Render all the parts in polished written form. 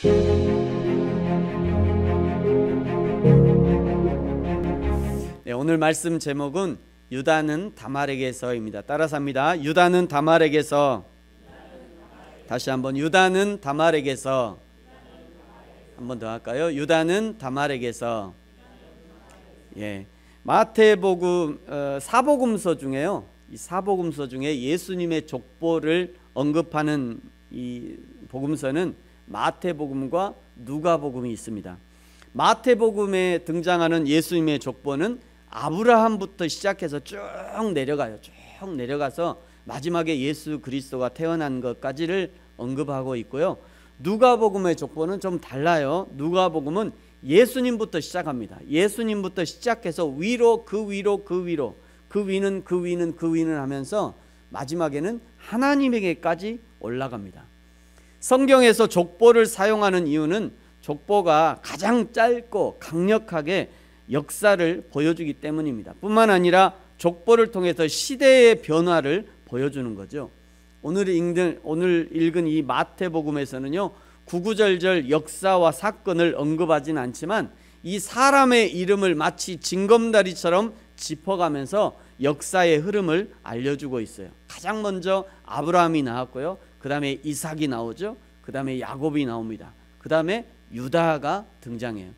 네, 오늘 말씀 제목은 유다는 다말에게서입니다. 따라서 합니다. 유다는 다말에게서. 다시 한번, 유다는 다말에게서. 한 번 더 할까요? 유다는 다말에게서. 예, 마태복음 사복음서 중에요. 이 사복음서 중에 예수님의 족보를 언급하는 이 복음서는 마태복음과 누가복음이 있습니다. 마태복음에 등장하는 예수님의 족보는 아브라함부터 시작해서 쭉 내려가요. 쭉 내려가서 마지막에 예수 그리스도가 태어난 것까지를 언급하고 있고요. 누가복음의 족보는 좀 달라요. 누가복음은 예수님부터 시작합니다. 예수님부터 시작해서 위로 그 위로 그 위로 그 위는 그 위는 그 위는 하면서 마지막에는 하나님에게까지 올라갑니다. 성경에서 족보를 사용하는 이유는 족보가 가장 짧고 강력하게 역사를 보여주기 때문입니다. 뿐만 아니라 족보를 통해서 시대의 변화를 보여주는 거죠. 오늘 읽은 이 마태복음에서는요, 구구절절 역사와 사건을 언급하진 않지만 이 사람의 이름을 마치 징검다리처럼 짚어가면서 역사의 흐름을 알려주고 있어요. 가장 먼저 아브라함이 나왔고요, 그 다음에 이삭이 나오죠. 그 다음에 야곱이 나옵니다. 그 다음에 유다가 등장해요.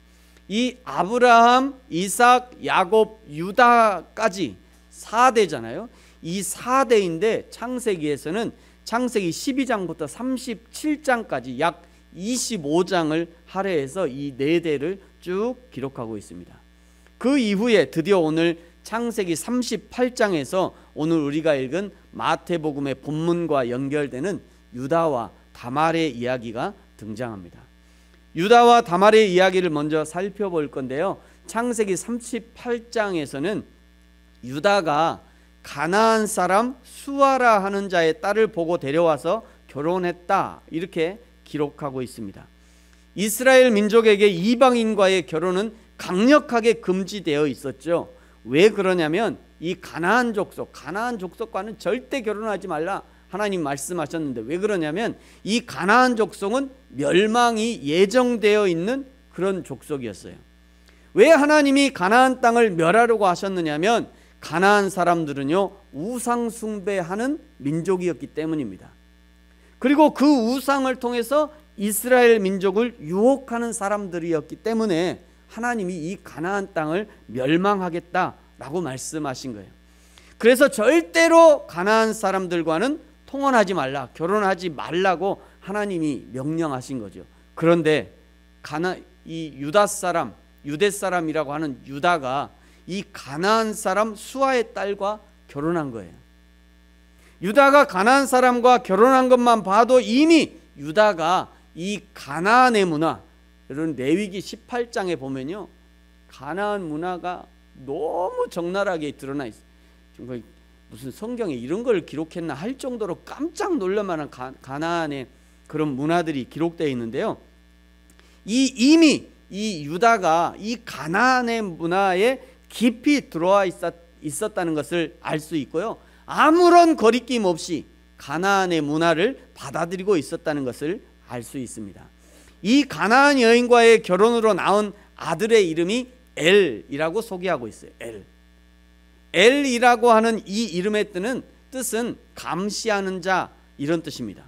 이 아브라함, 이삭, 야곱, 유다까지 4대잖아요. 이 4대인데 창세기에서는 창세기 12장부터 37장까지 약 25장을 할애해서 이 4대를 쭉 기록하고 있습니다. 그 이후에 드디어 오늘 창세기 38장에서 오늘 우리가 읽은 마태복음의 본문과 연결되는 유다와 다말의 이야기가 등장합니다. 유다와 다말의 이야기를 먼저 살펴볼 건데요, 창세기 38장에서는 유다가 가나안 사람 수아라 하는 자의 딸을 보고 데려와서 결혼했다, 이렇게 기록하고 있습니다. 이스라엘 민족에게 이방인과의 결혼은 강력하게 금지되어 있었죠. 왜 그러냐면 이 가나안 족속과는 절대 결혼하지 말라 하나님 말씀하셨는데, 왜 그러냐면 이 가나안 족속은 멸망이 예정되어 있는 그런 족속이었어요. 왜 하나님이 가나안 땅을 멸하려고 하셨느냐면 가나안 사람들은요, 우상 숭배하는 민족이었기 때문입니다. 그리고 그 우상을 통해서 이스라엘 민족을 유혹하는 사람들이었기 때문에 하나님이 이 가나안 땅을 멸망하겠다라고 말씀하신 거예요. 그래서 절대로 가나안 사람들과는 통혼하지 말라, 결혼하지 말라고 하나님이 명령하신 거죠. 그런데 이 유대 사람이라고 하는 유다가 이 가나안 사람 수아의 딸과 결혼한 거예요. 유다가 가나안 사람과 결혼한 것만 봐도 이미 유다가 이 가나안의 문화, 여러분 레위기 18장에 보면요, 가나안 문화가 너무 적나라하게 드러나 있어요. 정말 무슨 성경에 이런 걸 기록했나 할 정도로 깜짝 놀랄 만한 가나안의 그런 문화들이 기록되어 있는데요, 이미 이 유다가 이 가나안의 문화에 깊이 들어와 있었다는 것을 알 수 있고요, 아무런 거리낌 없이 가나안의 문화를 받아들이고 있었다는 것을 알 수 있습니다. 이 가나안 여인과의 결혼으로 낳은 아들의 이름이 엘이라고 소개하고 있어요. 엘이라고 하는 이 이름의 뜻은 감시하는 자, 이런 뜻입니다.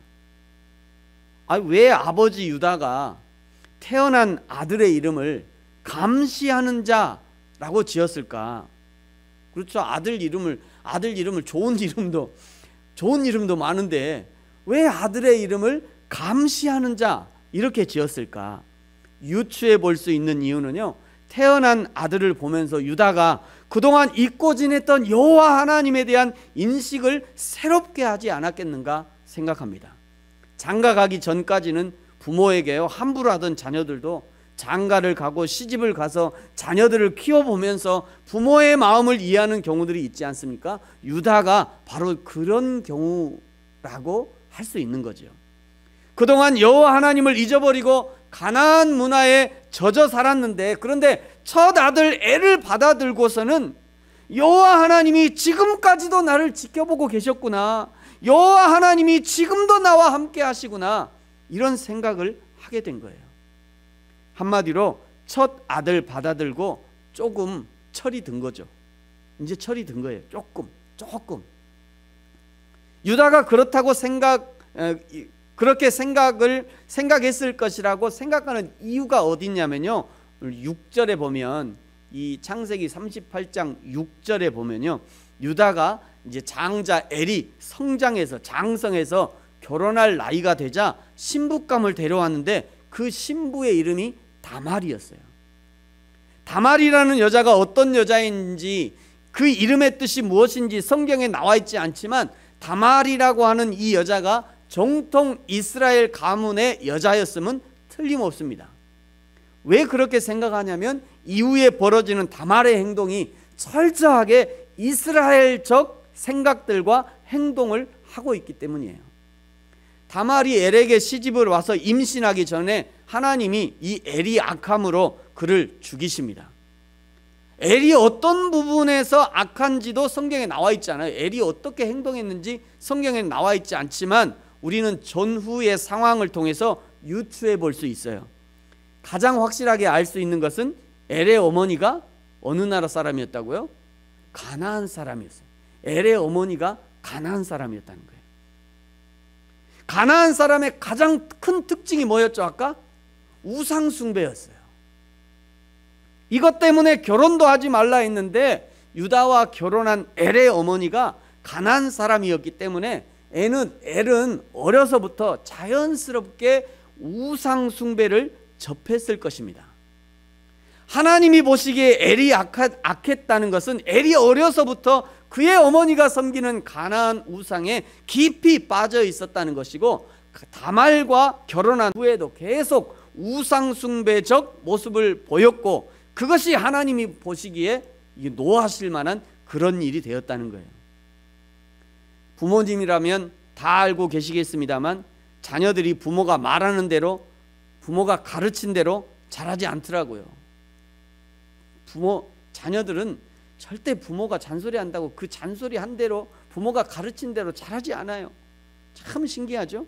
왜 아버지 유다가 태어난 아들의 이름을 감시하는 자라고 지었을까? 그렇죠. 아들 이름을 좋은 이름도 많은데 왜 아들의 이름을 감시하는 자 이렇게 지었을까? 유추해 볼 수 있는 이유는요, 태어난 아들을 보면서 유다가 그동안 잊고 지냈던 여호와 하나님에 대한 인식을 새롭게 하지 않았겠는가 생각합니다. 장가 가기 전까지는 부모에게요, 함부로 하던 자녀들도 장가를 가고 시집을 가서 자녀들을 키워보면서 부모의 마음을 이해하는 경우들이 있지 않습니까? 유다가 바로 그런 경우라고 할 수 있는 거죠. 그동안 여호와 하나님을 잊어버리고 가나안 문화에 젖어 살았는데, 그런데 첫 아들 엘을 받아들고서는 여호와 하나님이 지금까지도 나를 지켜보고 계셨구나, 여호와 하나님이 지금도 나와 함께 하시구나, 이런 생각을 하게 된 거예요. 한마디로 첫 아들 받아들고 조금 철이 든 거죠. 이제 철이 든 거예요. 조금. 유다가 그렇다고 그렇게 생각했을 것이라고 생각하는 이유가 어디 있냐면요, 6절에 보면, 이 창세기 38장 6절에 보면요, 유다가 이제 장자 엘이 장성해서 결혼할 나이가 되자 신부감을 데려왔는데 그 신부의 이름이 다말이었어요. 다말이라는 여자가 어떤 여자인지, 그 이름의 뜻이 무엇인지 성경에 나와 있지 않지만, 다말이라고 하는 이 여자가 정통 이스라엘 가문의 여자였음은 틀림없습니다. 왜 그렇게 생각하냐면, 이후에 벌어지는 다말의 행동이 철저하게 이스라엘적 생각들과 행동을 하고 있기 때문이에요. 다말이 엘에게 시집을 와서 임신하기 전에 하나님이 이 엘이 악함으로 그를 죽이십니다. 엘이 어떤 부분에서 악한지도 성경에 나와 있지 않아요. 엘이 어떻게 행동했는지 성경에 나와 있지 않지만 우리는 전후의 상황을 통해서 유추해 볼 수 있어요. 가장 확실하게 알 수 있는 것은 엘의 어머니가 어느 나라 사람이었다고요? 가나안 사람이었어요. 엘의 어머니가 가나안 사람이었다는 거예요. 가나안 사람의 가장 큰 특징이 뭐였죠? 아까 우상 숭배였어요. 이것 때문에 결혼도 하지 말라 했는데 유다와 결혼한 엘의 어머니가 가나안 사람이었기 때문에 엘은 어려서부터 자연스럽게 우상 숭배를 접했을 것입니다. 하나님이 보시기에 엘이 악했다는 것은 엘이 어려서부터 그의 어머니가 섬기는 가나안 우상에 깊이 빠져 있었다는 것이고, 다말과 결혼한 후에도 계속 우상 숭배적 모습을 보였고, 그것이 하나님이 보시기에 노하실 만한 그런 일이 되었다는 거예요. 부모님이라면 다 알고 계시겠습니다만, 자녀들이 부모가 말하는 대로, 부모가 가르친 대로 잘하지 않더라고요. 자녀들은 절대 부모가 잔소리한다고 그 잔소리 한 대로, 부모가 가르친 대로 잘하지 않아요. 참 신기하죠?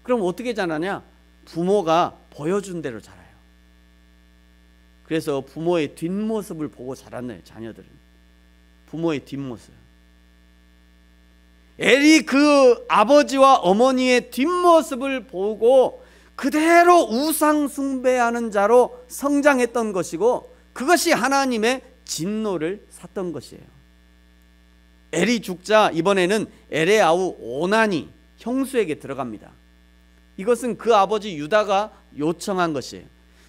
그럼 어떻게 자라냐? 부모가 보여준 대로 자라요. 그래서 부모의 뒷모습을 보고 자랐네요, 자녀들은. 부모의 뒷모습. 엘이 그 아버지와 어머니의 뒷모습을 보고 그대로 우상 숭배하는 자로 성장했던 것이고, 그것이 하나님의 진노를 샀던 것이에요. 엘이 죽자 이번에는 엘의 아우 오난이 형수에게 들어갑니다. 이것은 그 아버지 유다가 요청한 것이에요.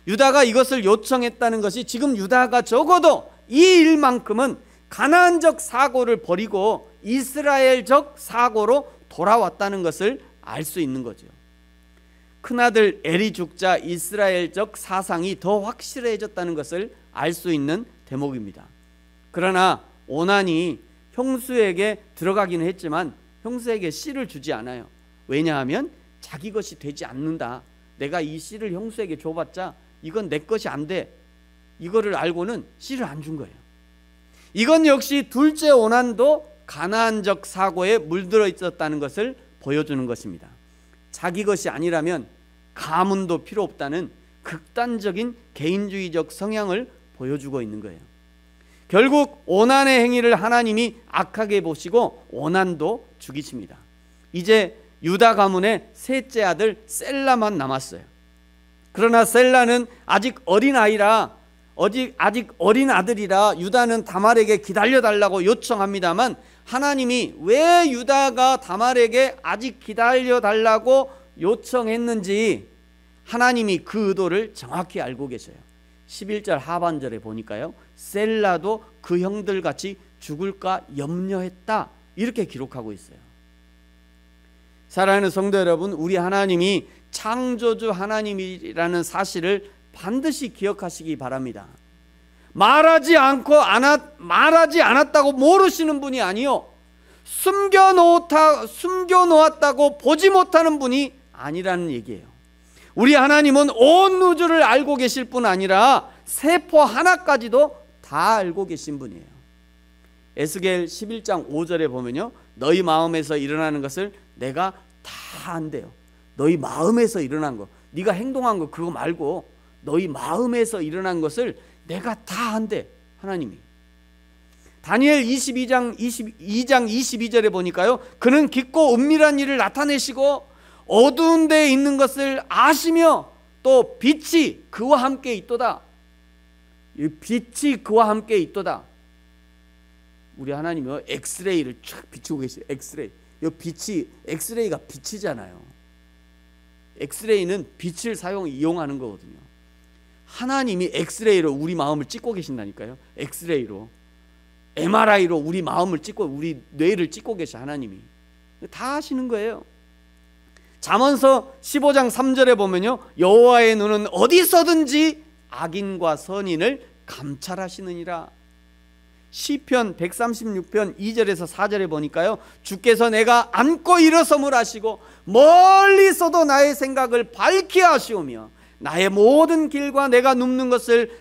유다가 이것을 요청했다는 것이, 지금 유다가 적어도 이 일만큼은 가나안적 사고를 버리고 이스라엘적 사고로 돌아왔다는 것을 알 수 있는 거죠. 큰아들 엘이 죽자 이스라엘적 사상이 더 확실해졌다는 것을 알 수 있는 대목입니다. 그러나 오난이 형수에게 들어가기는 했지만 형수에게 씨를 주지 않아요. 왜냐하면 자기 것이 되지 않는다. 내가 이 씨를 형수에게 줘봤자 이건 내 것이 안 돼. 이거를 알고는 씨를 안 준 거예요. 이건 역시 둘째 오난도 가나안적 사고에 물들어 있었다는 것을 보여주는 것입니다. 자기 것이 아니라면 가문도 필요 없다는 극단적인 개인주의적 성향을 보여주고 있는 거예요. 결국 오난의 행위를 하나님이 악하게 보시고 오난도 죽이십니다. 이제 유다 가문의 셋째 아들 셀라만 남았어요. 그러나 셀라는 아직 어린 아들이라 유다는 다말에게 기다려달라고 요청합니다만, 하나님이 왜 유다가 다말에게 아직 기다려달라고 요청했는지 하나님이 그 의도를 정확히 알고 계셔요. 11절 하반절에 보니까요, 셀라도 그 형들같이 죽을까 염려했다, 이렇게 기록하고 있어요. 사랑하는 성도 여러분, 우리 하나님이 창조주 하나님이라는 사실을 반드시 기억하시기 바랍니다. 말하지 않았다고 모르시는 분이 아니요, 숨겨놓았다고 보지 못하는 분이 아니라는 얘기예요. 우리 하나님은 온 우주를 알고 계실 뿐 아니라 세포 하나까지도 다 알고 계신 분이에요. 에스겔 11장 5절에 보면요, 너희 마음에서 일어나는 것을 내가 다 안대요. 너희 마음에서 일어난 거, 네가 행동한 거 그거 말고 너희 마음에서 일어난 것을 내가 다 한대, 하나님이. 다니엘 22장 22절에 보니까요, 그는 깊고 은밀한 일을 나타내시고 어두운 데에 있는 것을 아시며 또 빛이 그와 함께 있도다. 이 빛이 그와 함께 있도다. 우리 하나님이 엑스레이를 쫙 비추고 계세요. 엑스레이. 이 빛이, 엑스레이가 빛이잖아요. 엑스레이는 빛을 이용하는 거거든요. 하나님이 엑스레이로 우리 마음을 찍고 계신다니까요. 엑스레이로, MRI로 우리 마음을 찍고, 우리 뇌를 찍고 계셔. 하나님이 다 하시는 거예요. 잠언서 15장 3절에 보면요, 여호와의 눈은 어디서든지 악인과 선인을 감찰하시느니라. 시편 136편 2절에서 4절에 보니까요, 주께서 내가 앉고 일어섬을 하시고 멀리서도 나의 생각을 밝히 하시오며 나의 모든 길과 내가 눕는 것을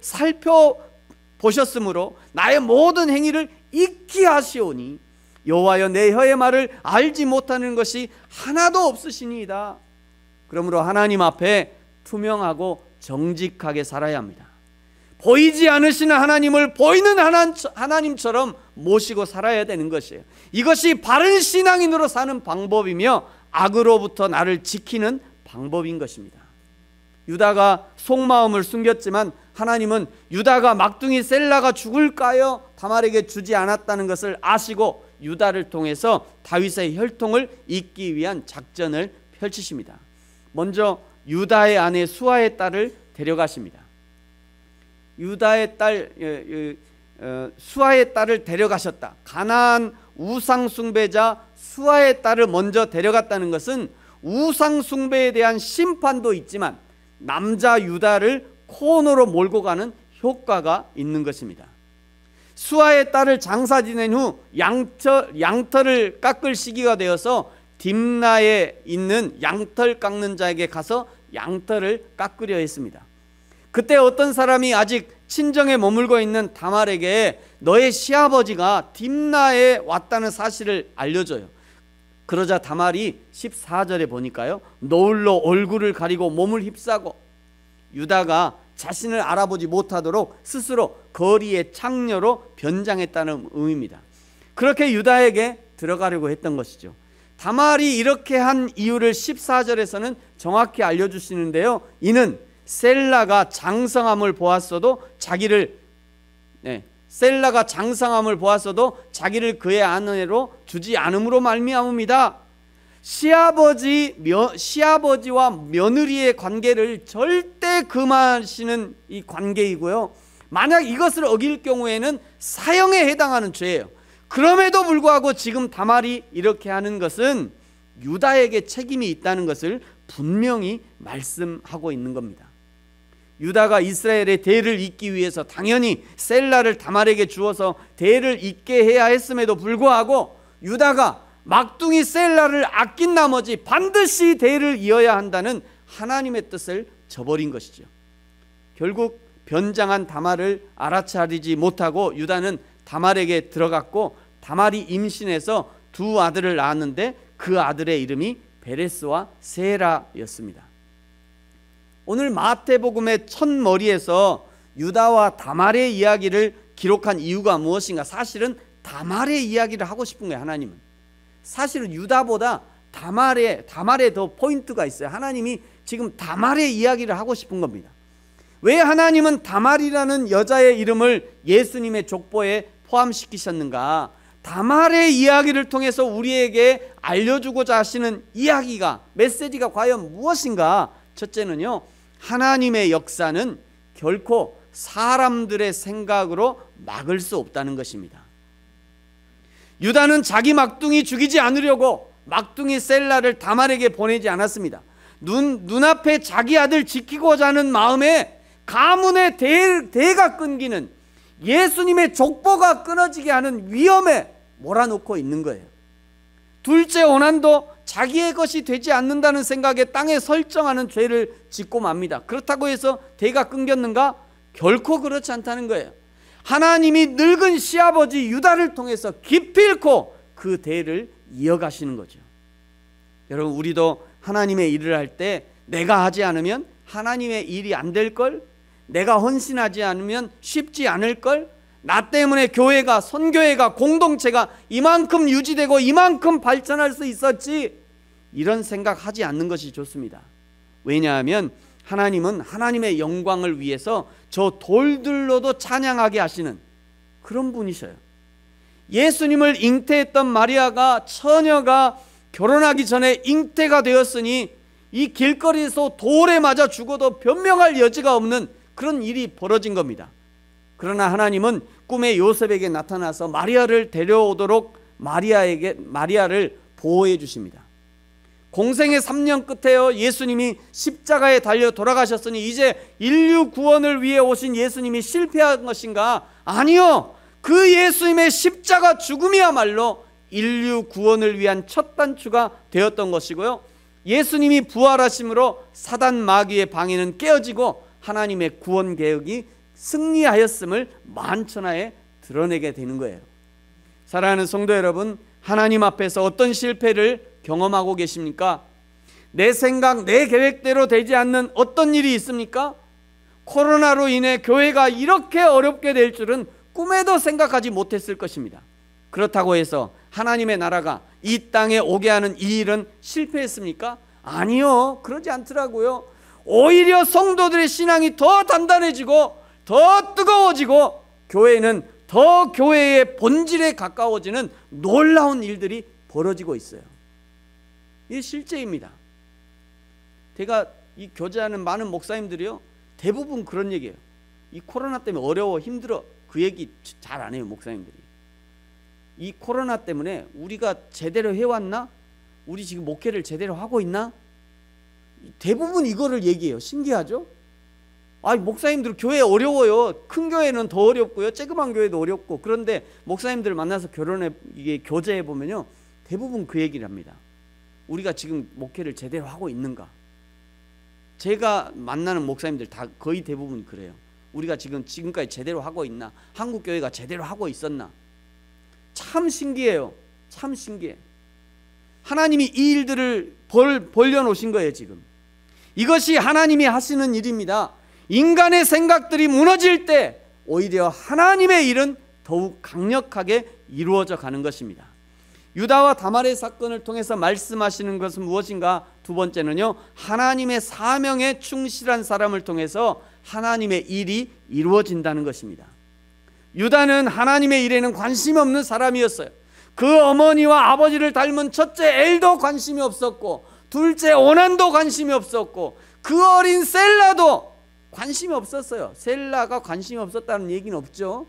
살펴보셨으므로 나의 모든 행위를 익히 하시오니 여호와여 내 혀의 말을 알지 못하는 것이 하나도 없으시니이다. 그러므로 하나님 앞에 투명하고 정직하게 살아야 합니다. 보이지 않으시는 하나님을 보이는 하나님처럼 모시고 살아야 되는 것이에요. 이것이 바른 신앙인으로 사는 방법이며 악으로부터 나를 지키는 방법인 것입니다. 유다가 속마음을 숨겼지만 하나님은 유다가 막둥이 셀라가 죽을까요? 다말에게 주지 않았다는 것을 아시고 유다를 통해서 다윗의 혈통을 잇기 위한 작전을 펼치십니다. 먼저 유다의 아내 수아의 딸을 데려가십니다. 유다의 딸 수아의 딸을 데려가셨다. 가나안 우상 숭배자 수아의 딸을 먼저 데려갔다는 것은 우상 숭배에 대한 심판도 있지만 남자 유다를 코너로 몰고 가는 효과가 있는 것입니다. 수아의 딸을 장사 지낸 후 양털을 깎을 시기가 되어서 딥나에 있는 양털 깎는 자에게 가서 양털을 깎으려 했습니다. 그때 어떤 사람이 아직 친정에 머물고 있는 다말에게 너의 시아버지가 딥나에 왔다는 사실을 알려줘요. 그러자 다말이 14절에 보니까요, 노을로 얼굴을 가리고 몸을 휩싸고 유다가 자신을 알아보지 못하도록 스스로 거리의 창녀로 변장했다는 의미입니다. 그렇게 유다에게 들어가려고 했던 것이죠. 다말이 이렇게 한 이유를 14절에서는 정확히 알려주시는데요, 이는 셀라가 장성함을 보았어도 자기를 자기를 그의 아내로 주지 않음으로 말미암음이다. 시아버지와 며느리의 관계를 절대 금하시는 이 관계이고요, 만약 이것을 어길 경우에는 사형에 해당하는 죄예요. 그럼에도 불구하고 지금 다말이 이렇게 하는 것은 유다에게 책임이 있다는 것을 분명히 말씀하고 있는 겁니다. 유다가 이스라엘의 대를 잇기 위해서 당연히 셀라를 다말에게 주어서 대를 잇게 해야 했음에도 불구하고 유다가 막둥이 셀라를 아낀 나머지 반드시 대를 이어야 한다는 하나님의 뜻을 저버린 것이죠. 결국 변장한 다말을 알아차리지 못하고 유다는 다말에게 들어갔고 다말이 임신해서 두 아들을 낳았는데 그 아들의 이름이 베레스와 세라였습니다. 오늘 마태복음의 첫머리에서 유다와 다말의 이야기를 기록한 이유가 무엇인가? 사실은 다말의 이야기를 하고 싶은 거예요. 하나님은 사실은 유다보다 다말에 더 포인트가 있어요. 하나님이 지금 다말의 이야기를 하고 싶은 겁니다. 왜 하나님은 다말이라는 여자의 이름을 예수님의 족보에 포함시키셨는가? 다말의 이야기를 통해서 우리에게 알려주고자 하시는 이야기가, 메시지가 과연 무엇인가? 첫째는요, 하나님의 역사는 결코 사람들의 생각으로 막을 수 없다는 것입니다. 유다는 자기 막둥이 죽이지 않으려고 막둥이 셀라를 다말에게 보내지 않았습니다. 눈앞에 자기 아들 지키고자 하는 마음에 가문의 대가 끊기는, 예수님의 족보가 끊어지게 하는 위험에 몰아놓고 있는 거예요. 둘째 원한도 자기의 것이 되지 않는다는 생각에 땅에 설정하는 죄를 짓고 맙니다. 그렇다고 해서 대가 끊겼는가? 결코 그렇지 않다는 거예요. 하나님이 늙은 시아버지 유다를 통해서 기필코 그 대를 이어가시는 거죠. 여러분, 우리도 하나님의 일을 할 때 내가 하지 않으면 하나님의 일이 안 될걸? 내가 헌신하지 않으면 쉽지 않을걸? 나 때문에 교회가, 선교회가, 공동체가 이만큼 유지되고 이만큼 발전할 수 있었지, 이런 생각하지 않는 것이 좋습니다. 왜냐하면 하나님은 하나님의 영광을 위해서 저 돌들로도 찬양하게 하시는 그런 분이셔요. 예수님을 잉태했던 마리아가, 처녀가 결혼하기 전에 잉태가 되었으니 이 길거리에서 돌에 맞아 죽어도 변명할 여지가 없는 그런 일이 벌어진 겁니다. 그러나 하나님은 꿈에 요셉에게 나타나서 마리아를 데려오도록 마리아를 보호해 주십니다. 공생의 3년 끝에요, 예수님이 십자가에 달려 돌아가셨으니 이제 인류 구원을 위해 오신 예수님이 실패한 것인가? 아니요, 그 예수님의 십자가 죽음이야말로 인류 구원을 위한 첫 단추가 되었던 것이고요, 예수님이 부활하심으로 사단 마귀의 방해는 깨어지고 하나님의 구원 계획이 승리하였음을 만천하에 드러내게 되는 거예요. 사랑하는 성도 여러분, 하나님 앞에서 어떤 실패를 경험하고 계십니까? 내 생각, 내 계획대로 되지 않는 어떤 일이 있습니까? 코로나로 인해 교회가 이렇게 어렵게 될 줄은 꿈에도 생각하지 못했을 것입니다. 그렇다고 해서 하나님의 나라가 이 땅에 오게 하는 이 일은 실패했습니까? 아니요, 그러지 않더라고요. 오히려 성도들의 신앙이 더 단단해지고 더 뜨거워지고 교회는 더 교회의 본질에 가까워지는 놀라운 일들이 벌어지고 있어요. 이게 실제입니다. 제가 이 교제하는 많은 목사님들이요, 대부분 그런 얘기예요. 이 코로나 때문에 어려워, 힘들어, 그 얘기 잘 안 해요, 목사님들이. 이 코로나 때문에 우리가 제대로 해왔나? 우리 지금 목회를 제대로 하고 있나? 대부분 이거를 얘기해요. 신기하죠? 목사님들 교회 어려워요. 큰 교회는 더 어렵고요, 조그만 교회도 어렵고. 그런데 목사님들 만나서 이게 교제해 보면요, 대부분 그 얘기를 합니다. 우리가 지금 목회를 제대로 하고 있는가? 제가 만나는 목사님들 다 거의 대부분 그래요. 우리가 지금까지 제대로 하고 있나? 한국 교회가 제대로 하고 있었나? 참 신기해요. 참 신기해. 하나님이 이 일들을 벌려놓으신 거예요. 지금 이것이 하나님이 하시는 일입니다. 인간의 생각들이 무너질 때 오히려 하나님의 일은 더욱 강력하게 이루어져 가는 것입니다. 유다와 다말의 사건을 통해서 말씀하시는 것은 무엇인가? 두 번째는요, 하나님의 사명에 충실한 사람을 통해서 하나님의 일이 이루어진다는 것입니다. 유다는 하나님의 일에는 관심이 없는 사람이었어요. 그 어머니와 아버지를 닮은 첫째 엘도 관심이 없었고, 둘째 오난도 관심이 없었고, 그 어린 셀라도 관심이 없었어요. 셀라가 관심이 없었다는 얘기는 없죠.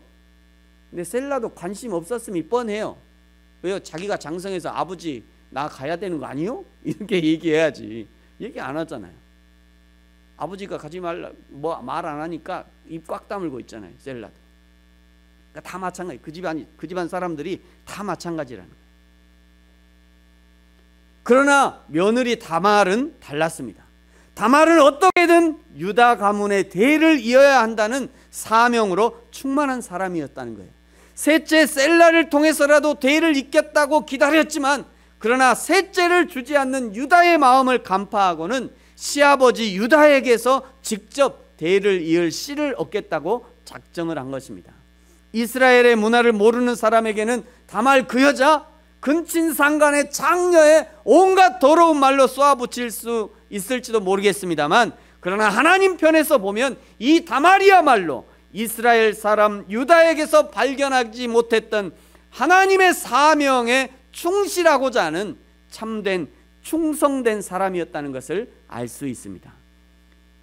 근데 셀라도 관심 없었음이 뻔해요. 왜요? 자기가 장성해서 아버지 나 가야 되는 거 아니요? 이렇게 얘기해야지. 얘기 안 하잖아요. 아버지가 가지 말라 말 안 하니까 입 꽉 다물고 있잖아요. 셀라도. 그러니까 다 마찬가지. 그 집안 사람들이 다 마찬가지라는 거예요. 그러나 며느리 다말은 달랐습니다. 다말은 어떻게든 유다 가문의 대를 이어야 한다는 사명으로 충만한 사람이었다는 거예요. 셋째 셀라를 통해서라도 대를 잇겠다고 기다렸지만, 그러나 셋째를 주지 않는 유다의 마음을 간파하고는 시아버지 유다에게서 직접 대를 이을 씨를 얻겠다고 작정을 한 것입니다. 이스라엘의 문화를 모르는 사람에게는 다말 그 여자, 근친상간의 장녀에 온갖 더러운 말로 쏘아붙일 수 있을지도 모르겠습니다만, 그러나 하나님 편에서 보면 이 다말이야말로 이스라엘 사람 유다에게서 발견하지 못했던 하나님의 사명에 충실하고자 하는 참된 충성된 사람이었다는 것을 알 수 있습니다.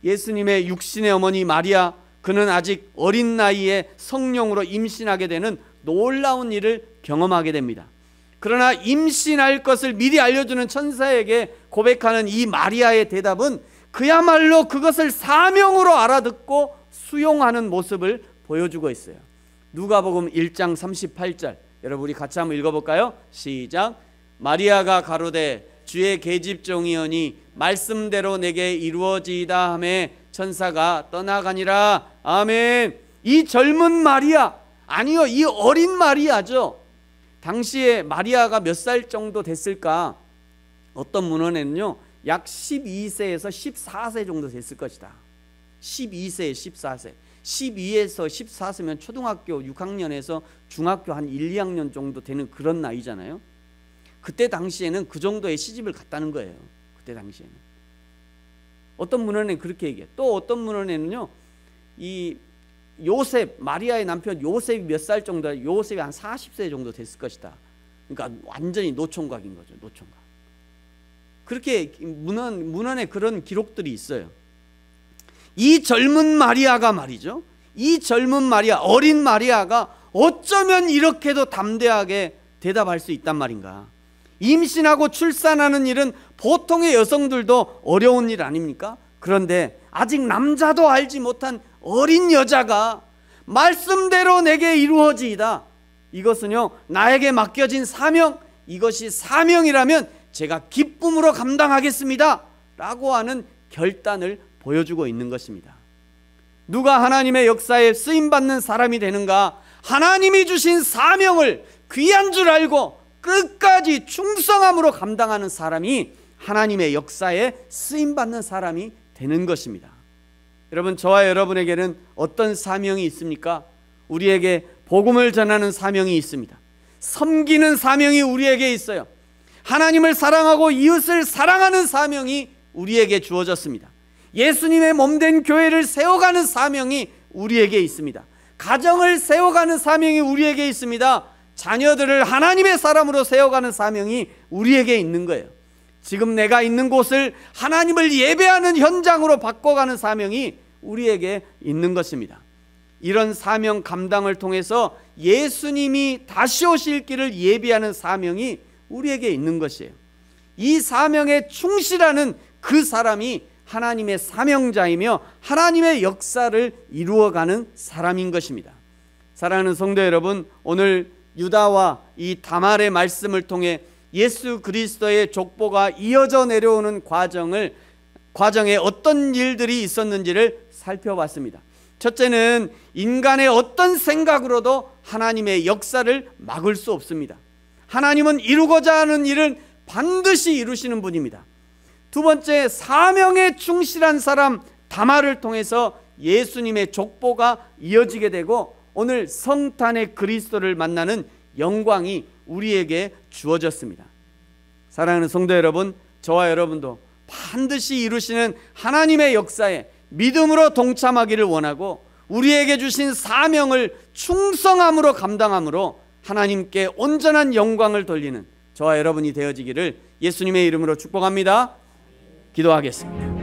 예수님의 육신의 어머니 마리아, 그는 아직 어린 나이에 성령으로 임신하게 되는 놀라운 일을 경험하게 됩니다. 그러나 임신할 것을 미리 알려주는 천사에게 고백하는 이 마리아의 대답은 그야말로 그것을 사명으로 알아듣고 수용하는 모습을 보여주고 있어요. 누가복음 1장 38절, 여러분 우리 같이 한번 읽어볼까요? 시작. 마리아가 가로되 주의 계집종이오니 말씀대로 내게 이루어지이다 하매 천사가 떠나가니라. 아멘. 이 젊은 마리아, 아니요, 이 어린 마리아죠. 당시에 마리아가 몇 살 정도 됐을까? 어떤 문헌에는요 약 12세에서 14세 정도 됐을 것이다. 12세, 14세. 12에서 14세면 초등학교 6학년에서 중학교 한 1, 2학년 정도 되는 그런 나이잖아요. 그때 당시에는 그 정도의 시집을 갔다는 거예요. 그때 당시에는. 어떤 문헌에는 그렇게 얘기해요. 또 어떤 문헌에는요, 이 요셉, 마리아의 남편 요셉이 몇 살 정도, 요셉이 한 40세 정도 됐을 것이다. 그러니까 완전히 노총각인 거죠. 노총각. 그렇게 문헌에 그런 기록들이 있어요. 이 젊은 마리아가 말이죠, 이 젊은 마리아, 어린 마리아가 어쩌면 이렇게도 담대하게 대답할 수 있단 말인가. 임신하고 출산하는 일은 보통의 여성들도 어려운 일 아닙니까? 그런데 아직 남자도 알지 못한 어린 여자가 말씀대로 내게 이루어지이다, 이것은요 나에게 맡겨진 사명, 이것이 사명이라면 제가 기쁨으로 감당하겠습니다 라고 하는 결단을 보여주고 있는 것입니다. 누가 하나님의 역사에 쓰임받는 사람이 되는가? 하나님이 주신 사명을 귀한 줄 알고 끝까지 충성함으로 감당하는 사람이 하나님의 역사에 쓰임받는 사람이 되는 것입니다. 여러분, 저와 여러분에게는 어떤 사명이 있습니까? 우리에게 복음을 전하는 사명이 있습니다. 섬기는 사명이 우리에게 있어요. 하나님을 사랑하고 이웃을 사랑하는 사명이 우리에게 주어졌습니다. 예수님의 몸된 교회를 세워가는 사명이 우리에게 있습니다. 가정을 세워가는 사명이 우리에게 있습니다. 자녀들을 하나님의 사람으로 세워가는 사명이 우리에게 있는 거예요. 지금 내가 있는 곳을 하나님을 예배하는 현장으로 바꿔가는 사명이 우리에게 있는 것입니다. 이런 사명 감당을 통해서 예수님이 다시 오실 길을 예비하는 사명이 우리에게 있는 것이에요. 이 사명에 충실하는 그 사람이 하나님의 사명자이며 하나님의 역사를 이루어가는 사람인 것입니다. 사랑하는 성도 여러분, 오늘 유다와 이 다말의 말씀을 통해 예수 그리스도의 족보가 이어져 내려오는 과정에 어떤 일들이 있었는지를 살펴봤습니다. 첫째는 인간의 어떤 생각으로도 하나님의 역사를 막을 수 없습니다. 하나님은 이루고자 하는 일을 반드시 이루시는 분입니다. 두 번째, 사명에 충실한 사람 다말을 통해서 예수님의 족보가 이어지게 되고 오늘 성탄의 그리스도를 만나는 영광이 우리에게 주어졌습니다. 사랑하는 성도 여러분, 저와 여러분도 반드시 이루시는 하나님의 역사에 믿음으로 동참하기를 원하고 우리에게 주신 사명을 충성함으로 감당함으로 하나님께 온전한 영광을 돌리는 저와 여러분이 되어지기를 예수님의 이름으로 축복합니다. 기도하겠습니다.